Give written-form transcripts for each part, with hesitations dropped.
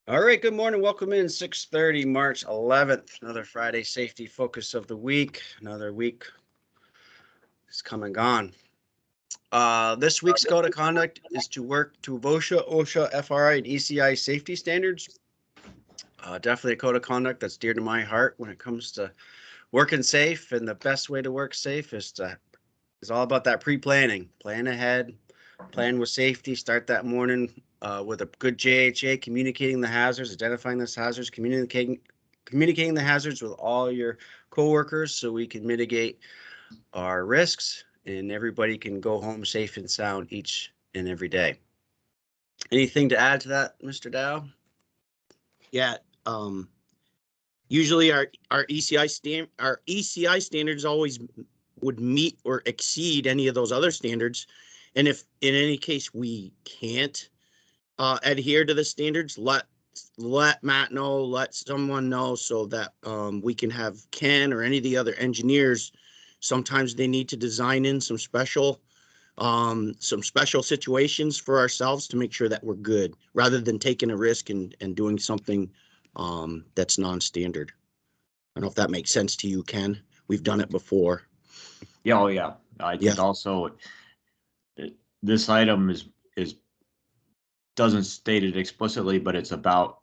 All right, good morning. Welcome in 6:30, March 11th. Another Friday safety focus of the week. Another week is come and gone. This week's code of conduct is to work to VOSHA, OSHA, FRI, and ECI safety standards. Definitely a code of conduct that's dear to my heart when it comes to working safe. And the best way to work safe is all about that pre-planning. Plan ahead, plan with safety. Start that morning with a good JHA, communicating the hazards, identifying those hazards, communicating the hazards with all your coworkers so we can mitigate our risks and everybody can go home safe and sound each and every day. Anything to add to that, Mr. Dow? Yeah. Usually our ECI standards always would meet or exceed any of those other standards. And if in any case we can't adhere to the standards, let Matt know, let someone know so that we can have Ken or any of the other engineers. Sometimes they need to design in some special situations for ourselves to make sure that we're good, rather than taking a risk and doing something that's non-standard. I don't know if that makes sense to you, Ken. We've done it before. Yeah, oh yeah. I think also this item is doesn't state it explicitly, but it's about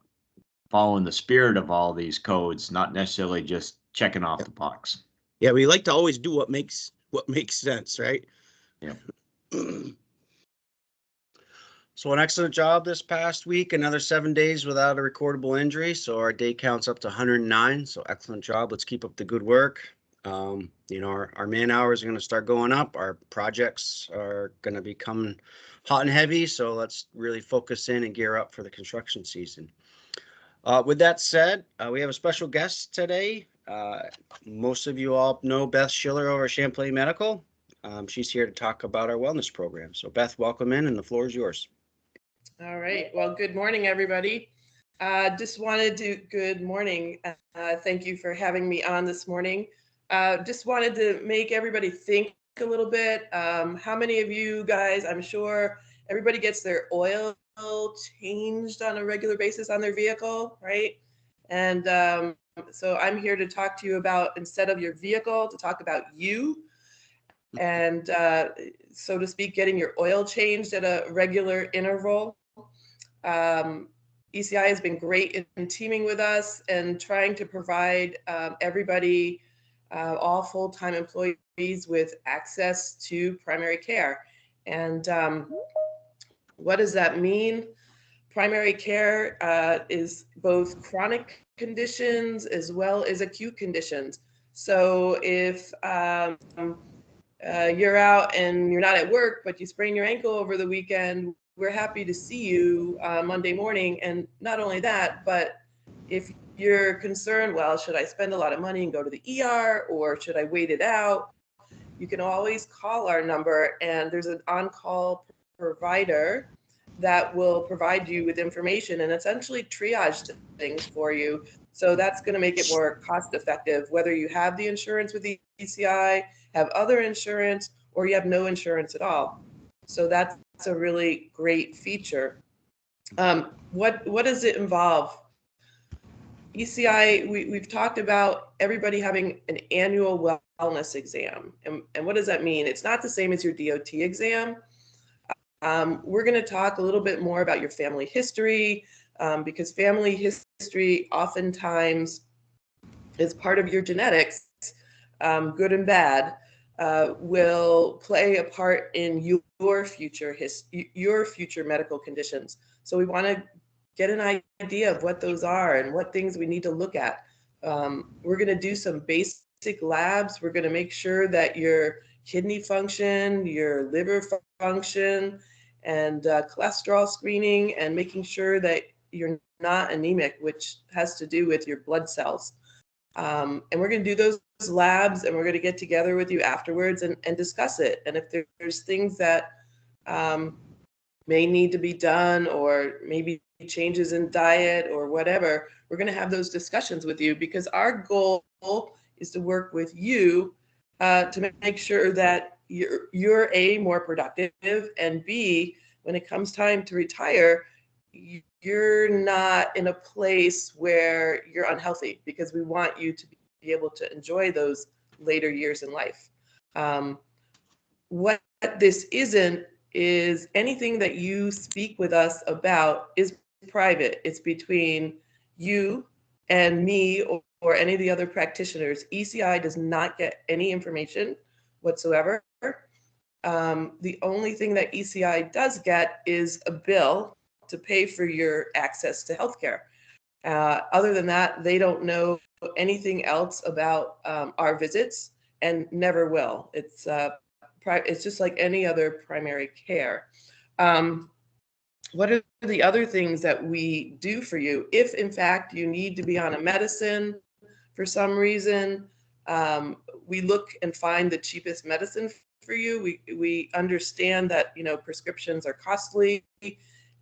following the spirit of all these codes, not necessarily just checking off the box. Yeah, we like to always do what makes sense, right? Yeah. So an excellent job this past week. Another 7 days without a recordable injury. So our day count's up to 109. So excellent job. Let's keep up the good work. Our man hours are going to start going up. Our projects are going to be coming hot and heavy. So let's really focus in and gear up for the construction season. With that said, we have a special guest today. Most of you all know Beth Schiller over at Champlain Medical. She's here to talk about our wellness program. So Beth, welcome in and the floor is yours. All right. Well, good morning, everybody. Good morning. Thank you for having me on this morning. Just wanted to make everybody think a little bit. How many of you guys, I'm sure everybody gets their oil changed on a regular basis on their vehicle, right? And so I'm here to talk to you about, instead of your vehicle, to talk about you. And so to speak, getting your oil changed at a regular interval. ECI has been great in teaming with us and trying to provide everybody, all full-time employees, with access to primary care. And what does that mean? Primary care is both chronic conditions as well as acute conditions. So if you're out and you're not at work, but you sprain your ankle over the weekend, we're happy to see you Monday morning. And not only that, but if you're concerned, well, should I spend a lot of money and go to the ER, or should I wait it out? You can always call our number, and there's an on-call provider that will provide you with information and essentially triage things for you. So that's going to make it more cost effective, whether you have the insurance with the ECI, have other insurance, or you have no insurance at all. So that's a really great feature. What does it involve? ECI, we've talked about everybody having an annual wellness exam. And what does that mean? It's not the same as your DOT exam. We're going to talk a little bit more about your family history, because family history oftentimes is part of your genetics, good and bad, will play a part in your future medical conditions. So we want to get an idea of what those are and what things we need to look at. We're going to do some basic labs. We're going to make sure that your kidney function, your liver function, and cholesterol screening, and making sure that you're not anemic, which has to do with your blood cells. And we're going to do those labs, and we're going to get together with you afterwards and discuss it. And if there's things that may need to be done, or maybe changes in diet or whatever, we're going to have those discussions with you, because our goal is to work with you to make sure that you're A, more productive, and B, when it comes time to retire, you're not in a place where you're unhealthy, because we want you to be able to enjoy those later years in life. What this isn't is anything that you speak with us about is private. It's between you and me, or any of the other practitioners. ECI does not get any information whatsoever. The only thing that ECI does get is a bill to pay for your access to healthcare. Other than that, they don't know anything else about our visits, and never will. It's just like any other primary care. What are the other things that we do for you? If in fact you need to be on a medicine for some reason, we look and find the cheapest medicine for you. We understand that, prescriptions are costly,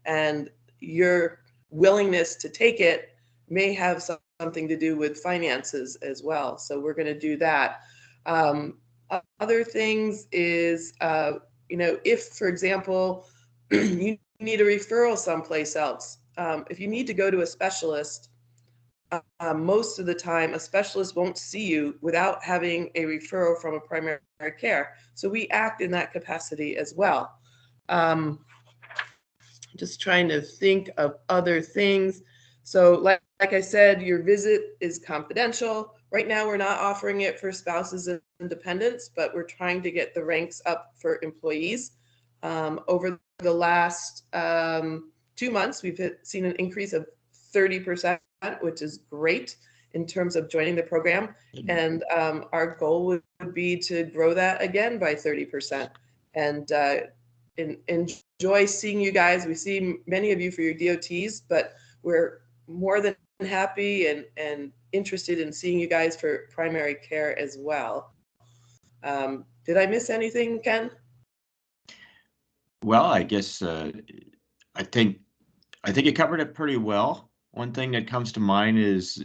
and your willingness to take it may have something to do with finances as well. So we're going to do that. Other things is, if, for example, you need a referral someplace else, if you need to go to a specialist, most of the time, a specialist won't see you without having a referral from a primary care. So we act in that capacity as well. Just trying to think of other things. So like I said, your visit is confidential. Right now, we're not offering it for spouses and dependents, but we're trying to get the ranks up for employees. Over the last 2 months, we've seen an increase of 30%, which is great in terms of joining the program. And our goal would be to grow that again by 30%. And enjoy seeing you guys. We see many of you for your DOTs, but we're more than happy and interested in seeing you guys for primary care as well. Did I miss anything, Ken? Well, I guess I think you covered it pretty well. One thing that comes to mind is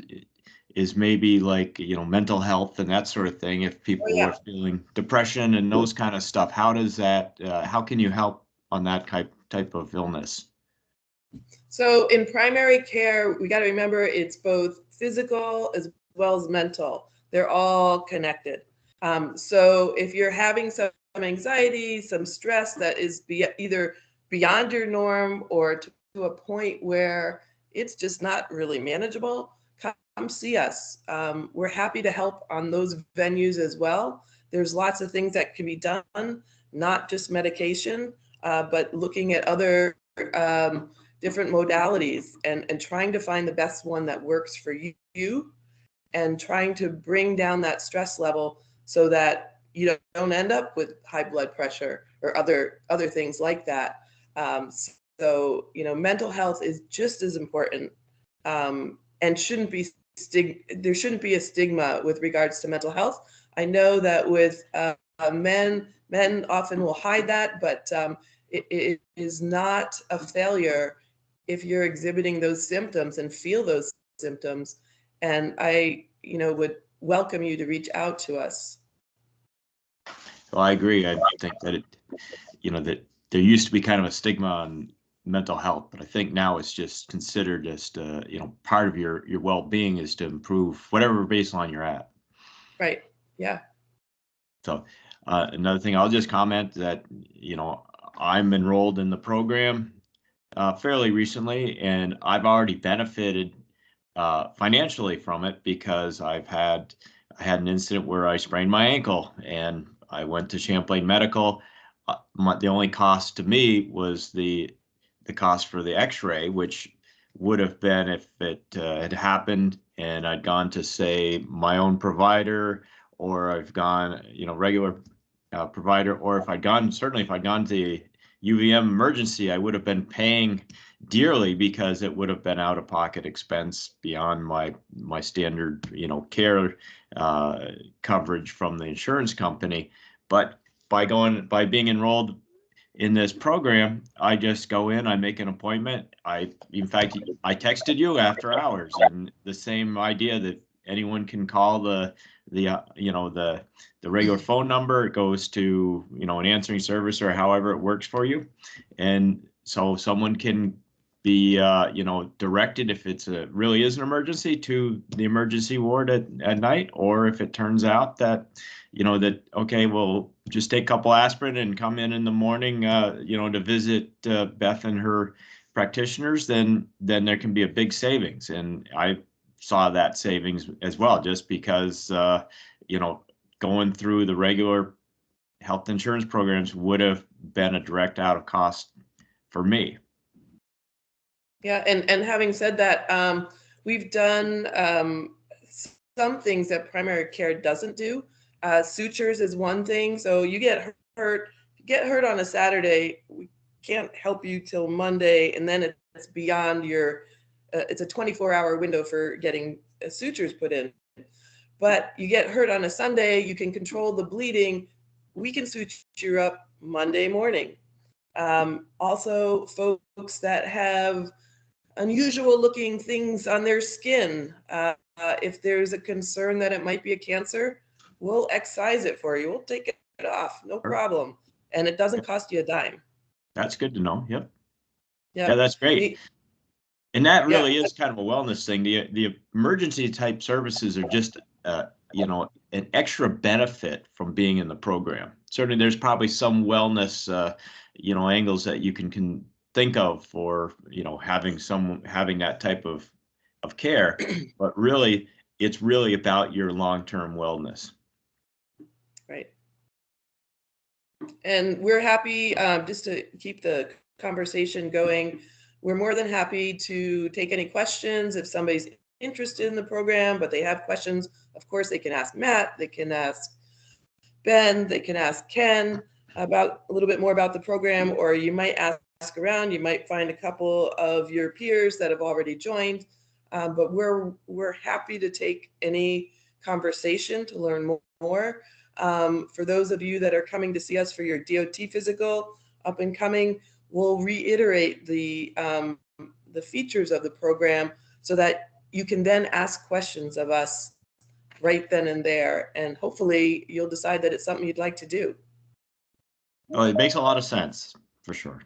maybe like, mental health and that sort of thing. If people are feeling depression and those kind of stuff, how does that? How can you help on that type of illness? So in primary care, we got to remember it's both physical as well as mental. They're all connected. So if you're having some anxiety, some stress that is either beyond your norm or to a point where it's just not really manageable, come see us. We're happy to help on those venues as well. There's lots of things that can be done, not just medication, but looking at other different modalities and trying to find the best one that works for you, and trying to bring down that stress level so that you don't end up with high blood pressure or other things like that. So, mental health is just as important, and shouldn't be there shouldn't be a stigma with regards to mental health. I know that with men often will hide that, but it is not a failure if you're exhibiting those symptoms and feel those symptoms. And I, would welcome you to reach out to us. Well, I agree. I think that that there used to be kind of a stigma on mental health, but I think now it's just considered just part of your well-being is to improve whatever baseline you're at. Right. Yeah. So another thing, I'll just comment that I'm enrolled in the program fairly recently, and I've already benefited financially from it because I had an incident where I sprained my ankle and I went to Champlain Medical. The only cost to me was the cost for the x-ray, which would have been if it had happened and I'd gone to, say, my own provider, or I've gone, regular provider, or if I'd gone to UVM emergency, I would have been paying dearly because it would have been out-of-pocket expense beyond my standard, care coverage from the insurance company. But by being enrolled in this program, I just go in, I make an appointment. In fact, I texted you after hours, and the same idea that anyone can call the regular phone number. It goes to, an answering service or however it works for you. And so someone can be, directed if it's really is an emergency to the emergency ward at night, or if it turns out that, okay, we'll just take a couple aspirin and come in the morning, to visit Beth and her practitioners, then there can be a big savings. And I saw that savings as well, just because, going through the regular health insurance programs would have been a direct out of cost for me. Yeah, and having said that, we've done some things that primary care doesn't do. Sutures is one thing. So you get hurt on a Saturday, we can't help you till Monday, and then it's beyond your. It's a 24-hour window for getting sutures put in. But you get hurt on a Sunday, you can control the bleeding. We can suture up Monday morning. Also, folks that have unusual looking things on their skin, if there's a concern that it might be a cancer, we'll excise it for you. We'll take it off, no problem. And it doesn't cost you a dime. That's good to know. Yep. Yeah, that's great. And that really is kind of a wellness thing. The emergency type services are just, an extra benefit from being in the program. Certainly there's probably some wellness, angles that you can think of for, having that type of care, but really it's really about your long-term wellness. Right. And we're happy, just to keep the conversation going, we're more than happy to take any questions. If somebody's interested in the program, but they have questions, of course, they can ask Matt, they can ask Ben, they can ask Ken about a little bit more about the program, or you might ask around. You might find a couple of your peers that have already joined, but we're happy to take any conversation to learn more. For those of you that are coming to see us for your DOT physical up and coming, we'll reiterate the features of the program so that you can then ask questions of us right then and there, and hopefully you'll decide that it's something you'd like to do. Oh, it makes a lot of sense, for sure.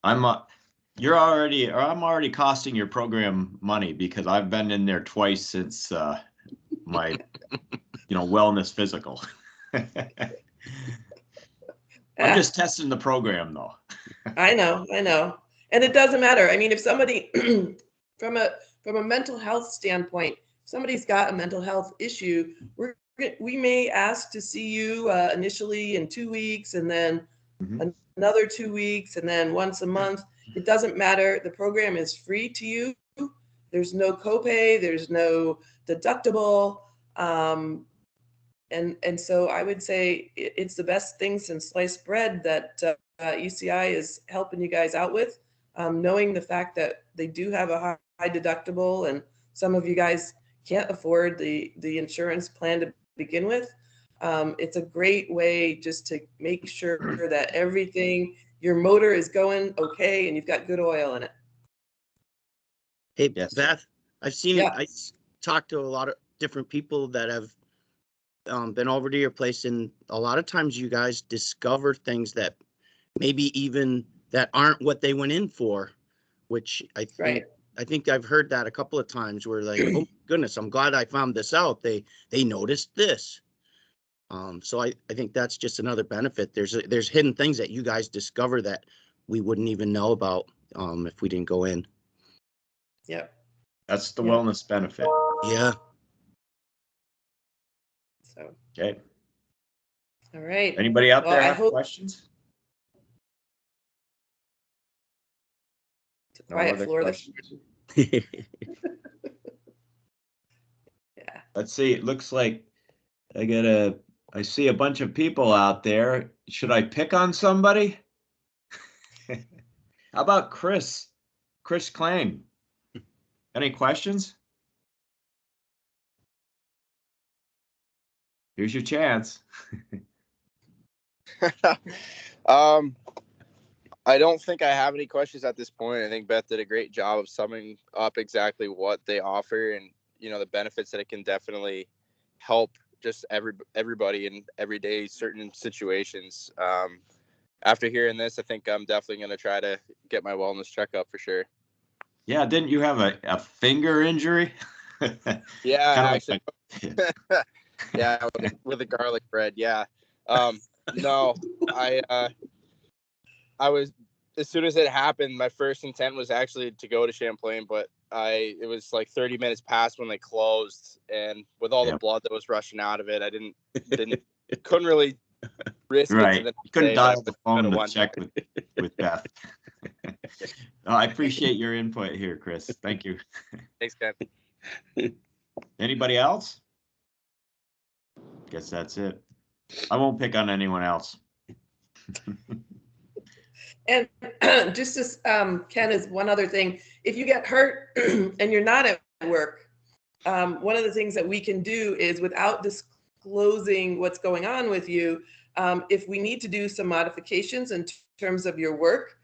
I'm already costing your program money because I've been in there twice since my wellness physical. I'm just testing the program though. I know. And it doesn't matter. I mean, if somebody from a mental health standpoint, somebody's got a mental health issue, we may ask to see you initially in 2 weeks, and then another 2 weeks, and then once a month. It doesn't matter. The program is free to you. There's no copay. There's no deductible. And so I would say it's the best thing since sliced bread that ECI is helping you guys out with, knowing the fact that they do have a high deductible, and some of you guys can't afford the insurance plan to begin with. It's a great way just to make sure that everything, your motor is going okay and you've got good oil in it. Hey, yes. Beth, I've seen it. I talked to a lot of different people that have been over to your place, and a lot of times you guys discover things that maybe even that aren't what they went in for, which I think I've heard that a couple of times where like, oh goodness, I'm glad I found this out. They noticed this. So I think that's just another benefit. There's hidden things that you guys discover that we wouldn't even know about if we didn't go in. Yep. That's the wellness benefit. Yeah. So. Okay. All right. Anybody out there have questions? It's a quiet floor. Yeah. Let's see. It looks like I see a bunch of people out there. Should I pick on somebody? How about Chris Klang? Any questions? Here's your chance. I don't think I have any questions at this point. I think Beth did a great job of summing up exactly what they offer and, the benefits that it can definitely help just everybody in everyday certain situations. after hearing this, I think I'm definitely going to try to get my wellness checkup for sure. Yeah, didn't you have a finger injury? Yeah, Kinda actually. Yeah, with the garlic bread. Yeah. No, I was, as soon as it happened, my first intent was actually to go to Champlain, but it was like 30 minutes past when they closed, and with all the blood that was rushing out of it, I couldn't really risk it to Right. the You couldn't day, dial but the I phone could've to won. check with Beth. Oh, I appreciate your input here, Chris. Thank you. Thanks, Ken. Anybody else? Guess that's it. I won't pick on anyone else. And just as Ken, is one other thing. If you get hurt and you're not at work, one of the things that we can do is, without disclosing what's going on with you, if we need to do some modifications in terms of your work,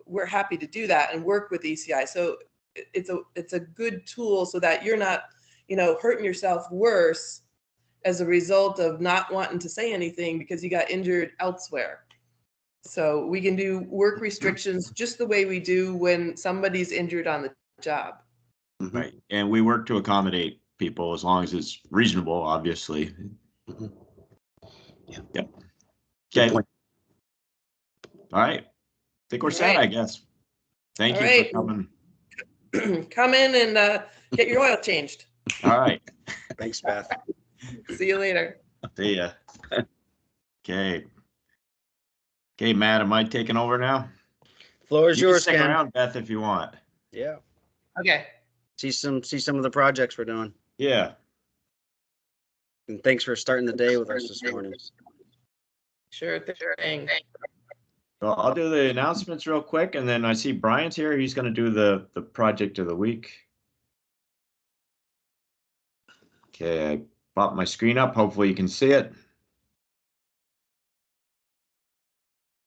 we're happy to do that and work with ECI. So it's a good tool so that you're not, hurting yourself worse as a result of not wanting to say anything because you got injured elsewhere. So we can do work restrictions just the way we do when somebody's injured on the job. Right. And we work to accommodate people as long as it's reasonable, obviously. Yeah. Yep. Good Okay. point. All right. I think we're All set, right. I guess. Thank All you right. for coming. Come in and get your oil changed. All right. Thanks, Beth. See you later. See ya. Okay. Okay, Matt, am I taking over now? Floor is You can yours, stick Ken. around, Beth, if you want. Yeah. Okay. See some of the projects we're doing. Yeah. And thanks for starting the day with us this morning. Sure thing. So I'll do the announcements real quick, and then I see Brian's here. He's going to do the project of the week. Okay, I popped my screen up. Hopefully you can see it.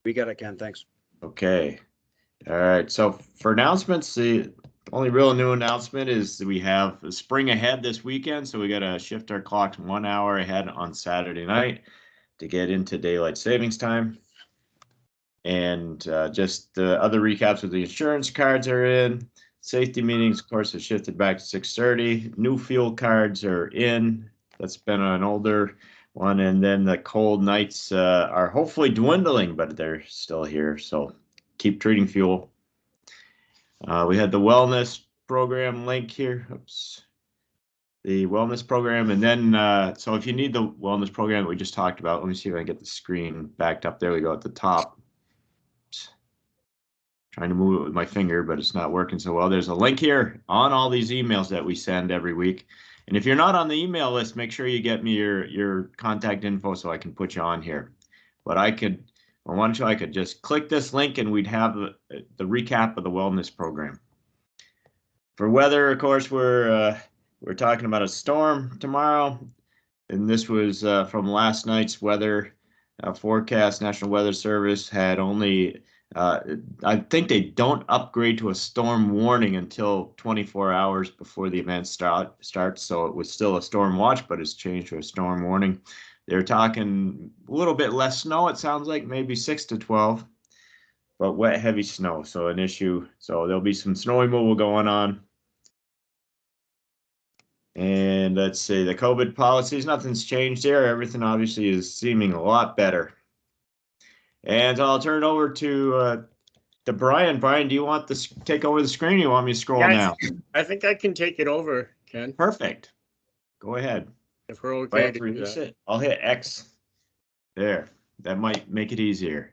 We got it, Ken. Thanks. Okay. All right. So for announcements, the only real new announcement is that we have spring ahead this weekend. So we got to shift our clocks 1 hour ahead on Saturday night to get into daylight savings time. And just the other recaps with the insurance cards are in. Safety meetings, of course, have shifted back to 6:30. New fuel cards are in. That's been an older one. And then the cold nights are hopefully dwindling, but they're still here. So keep treating fuel. We had the wellness program link here. Oops. The wellness program. And then, so if you need the wellness program that we just talked about, let me see if I can get the screen backed up. There we go at the top. Trying to move it with my finger, but it's not working so well. There's a link here on all these emails that we send every week. And if you're not on the email list, make sure you get me your contact info so I can put you on here. But I could just click this link and we'd have the recap of the wellness program. For weather, of course, we're talking about a storm tomorrow. And this was from last night's weather forecast. National Weather Service had only I think they don't upgrade to a storm warning until 24 hours before the event starts. So it was still a storm watch, but it's changed to a storm warning. They're talking a little bit less snow. It sounds like maybe 6 to 12, but wet, heavy snow. So an issue. So there'll be some snow removal going on. And let's see, the COVID policies, nothing's changed there. Everything obviously is seeming a lot better. And I'll turn it over to Brian. Brian, do you want to take over the screen? Or you want me to scroll now? I think I can take it over, Ken. Perfect. Go ahead. If we're okay to do Release that. it. I'll hit X. There. That might make it easier.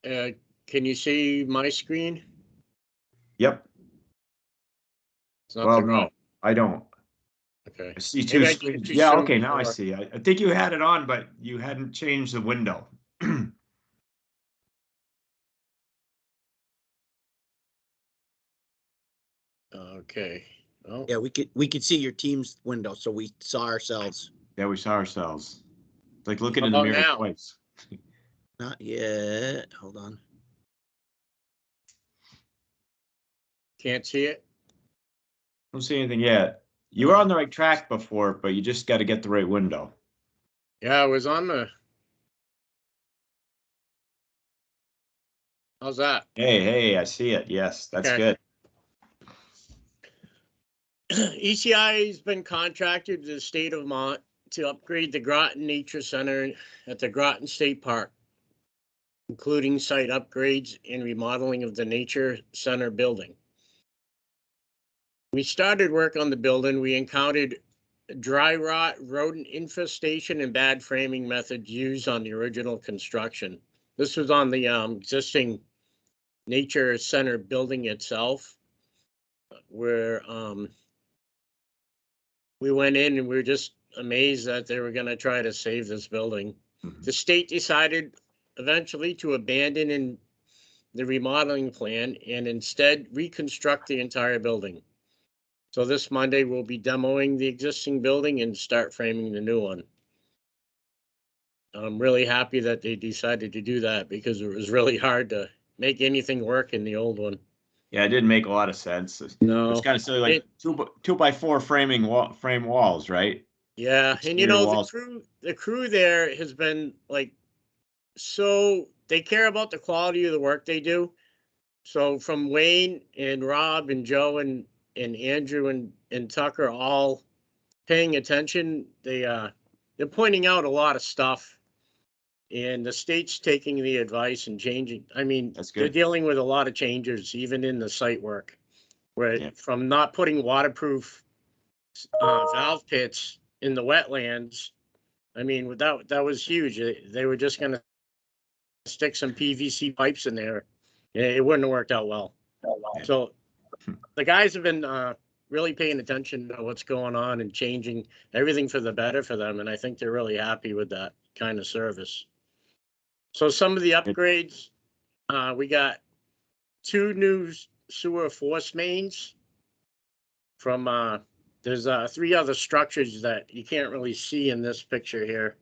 Can you see my screen? Yep. It's not Well, too no, bad. I don't. Okay. I see Maybe two I screens. just Yeah, showed okay, now I before. see. I think you had it on, but you hadn't changed the window. Okay. Oh, Yeah, we could see your team's window, so we saw ourselves. Yeah, we saw ourselves. It's like looking How in the about mirror now? twice. Not yet. Hold on. can't see it? Don't see anything yet. You were on the right track before, but you just got to get the right window. Yeah, I was on the. How's that? Hey, I see it. Yes, that's Okay. good. ECI has been contracted to the state of Vermont to upgrade the Groton Nature Center at the Groton State Park, including site upgrades and remodeling of the Nature Center building. We started work on the building. We encountered dry rot, rodent infestation, and bad framing methods used on the original construction. This was on the existing Nature Center building itself, where we went in and we were just amazed that they were going to try to save this building. Mhm. The state decided eventually to abandon the remodeling plan and instead reconstruct the entire building. So this Monday, we'll be demoing the existing building and start framing the new one. I'm really happy that they decided to do that because it was really hard to make anything work in the old one. Yeah, it didn't make a lot of sense. No. It's kind of silly, like two by four frame walls, right? Yeah, and you Exterior know, walls. the crew there has been like, so they care about the quality of the work they do. So from Wayne and Rob and Joe and Andrew and Tucker all paying attention, they're pointing out a lot of stuff. And the state's taking the advice and changing. I mean, That's they're good. dealing with a lot of changes, even in the site work, where Yeah. from not putting waterproof valve pits in the wetlands. I mean, that was huge. They were just going to stick some PVC pipes in there. It wouldn't have worked out well. Yeah. So the guys have been really paying attention to what's going on and changing everything for the better for them. And I think they're really happy with that kind of service. So some of the upgrades, we got 2 new sewer force mains from, there's 3 other structures that you can't really see in this picture here,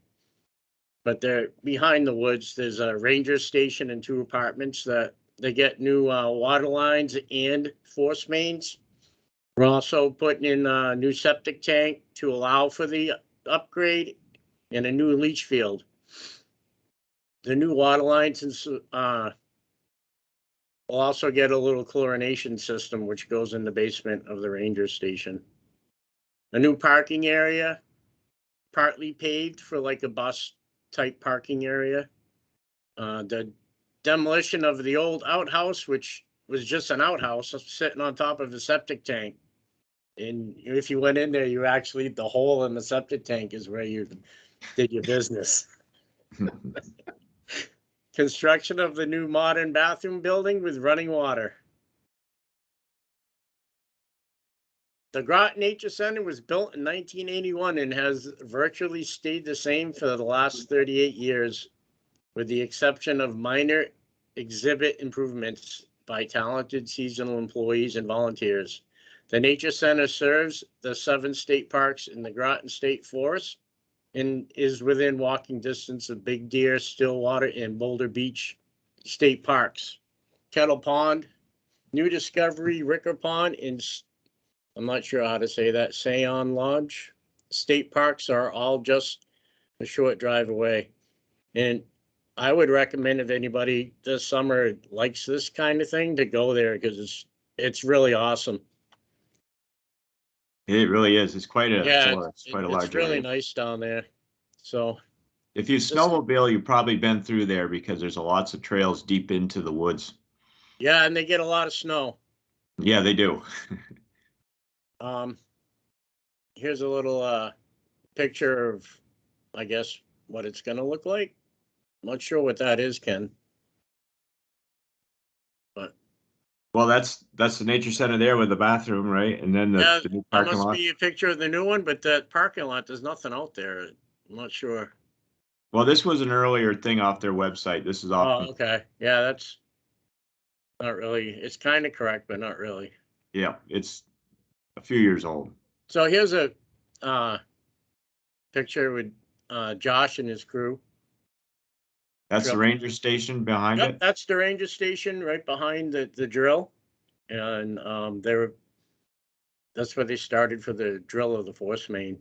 but they're behind the woods. There's a ranger station and 2 apartments that they get new water lines and force mains. We're also putting in a new septic tank to allow for the upgrade and a new leach field. The new water lines and we'll also get a little chlorination system, which goes in the basement of the ranger station. A new parking area, partly paved for like a bus type parking area. The demolition of the old outhouse, which was just an outhouse sitting on top of a septic tank. And if you went in there, you actually, the hole in the septic tank is where you did your business. Construction of the new modern bathroom building with running water. The Groton Nature Center was built in 1981 and has virtually stayed the same for the last 38 years, with the exception of minor exhibit improvements by talented seasonal employees and volunteers. The Nature Center serves the 7 state parks in the Groton State Forest and is within walking distance of Big Deer, Stillwater, and Boulder Beach State Parks. Kettle Pond, New Discovery, Ricker Pond, and I'm not sure how to say that, Sayon Lodge state parks are all just a short drive away. And I would recommend if anybody this summer likes this kind of thing to go there because it's really awesome. It really is. It's quite a Yeah, forest, quite a it's large really area. nice down there. So If you snowmobile, you've probably been through there because there's lots of trails deep into the woods. yeah, and they get a lot of snow. Yeah, they do. Here's a little picture of, I guess, what it's gonna look like. I'm not sure what that is, Ken. But Well, that's the nature center there with the bathroom, right? And then yeah, the new that parking must lot. be a picture of the new one, but that parking lot, there's nothing out there. I'm not sure. Well, this was an earlier thing off their website. This is off. Oh, okay. Yeah, that's not really, it's kind of correct, but not really. Yeah, it's a few years old. So here's a picture with Josh and his crew. That's the ranger station behind Yep, it. that's the ranger station right behind the drill. And they're That's where they started for the drill of the force main.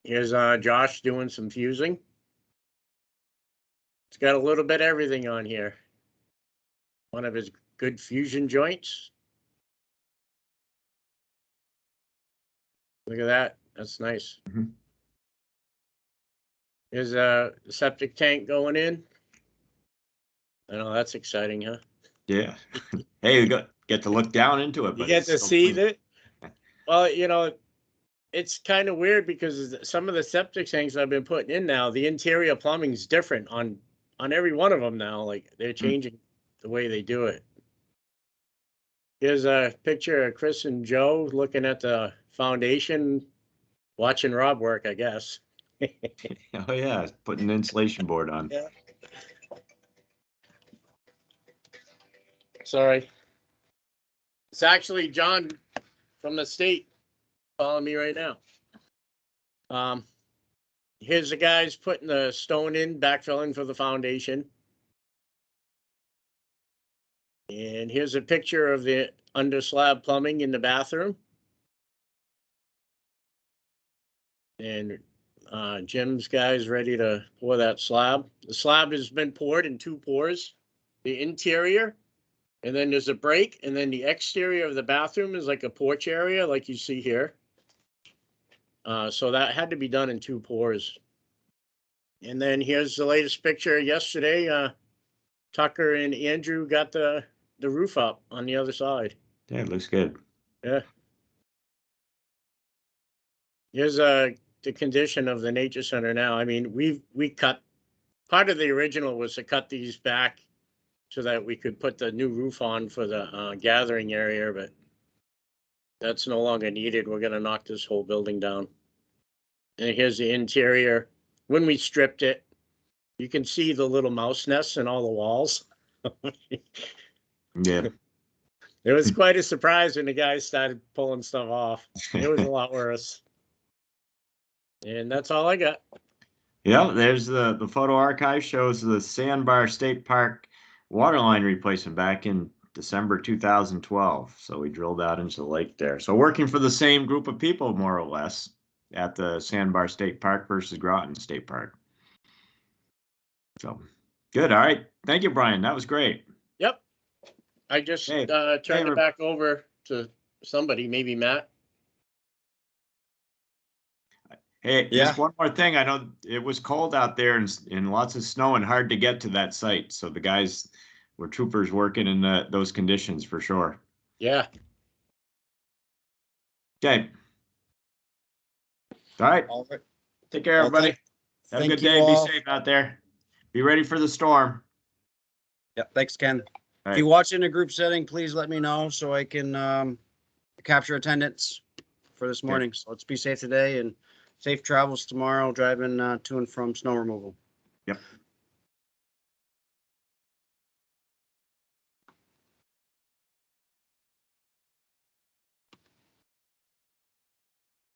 Here's Josh doing some fusing. It's got a little bit of everything on here. One of his good fusion joints. Look at that. That's nice. Mhm. Here's a septic tank going in. I know that's exciting, huh? Yeah. Hey, you get to look down into it. You but get it's to so see clean. that. Well, you know, it's kind of weird because some of the septic tanks I've been putting in now, the interior plumbing is different on every one of them now. Like they're changing the way they do it. Here's a picture of Chris and Joe looking at the foundation, watching Rob work, I guess. Oh yeah, putting an insulation board on. Yeah. Sorry. It's actually John from the state calling me right now. Here's the guys putting the stone in, backfilling for the foundation. And here's a picture of the under slab plumbing in the bathroom. And Jim's guys ready to pour that slab. The slab has been poured in 2 pours. The interior, and then there's a break, and then the exterior of the bathroom is like a porch area, like you see here. So that had to be done in 2 pours. And then here's the latest picture yesterday. Tucker and Andrew got the roof up on the other side. Yeah, it looks good. Yeah. Here's the condition of the nature center now. I mean, we cut part of the original was to cut these back so that we could put the new roof on for the gathering area, but that's no longer needed. We're gonna knock this whole building down. And here's the interior. When we stripped it, you can see the little mouse nests in all the walls. Yeah. It was quite a surprise when the guys started pulling stuff off. It was a lot worse. And that's all I got. Yeah, there's the photo archive shows the Sandbar State Park water line replacement back in December 2012. So we drilled out into the lake there. So working for the same group of people, more or less, at the Sandbar State Park versus Groton State Park. So good. All right. Thank you, Brian. That was great. Yep. I just Hey, turned it back over to somebody, maybe Matt. Hey, Yeah. just one more thing. I know it was cold out there and lots of snow and hard to get to that site. So the guys were troopers working in those conditions for sure. Yeah. Okay. All right. All right. Take care, Well, everybody. Have a thank good you day. all. Be safe out there. Be ready for the storm. Yeah, thanks, Ken. All If you right. watch in a group setting, please let me know so I can capture attendance for this morning. So let's be safe today and safe travels tomorrow, driving to and from snow removal. Yep.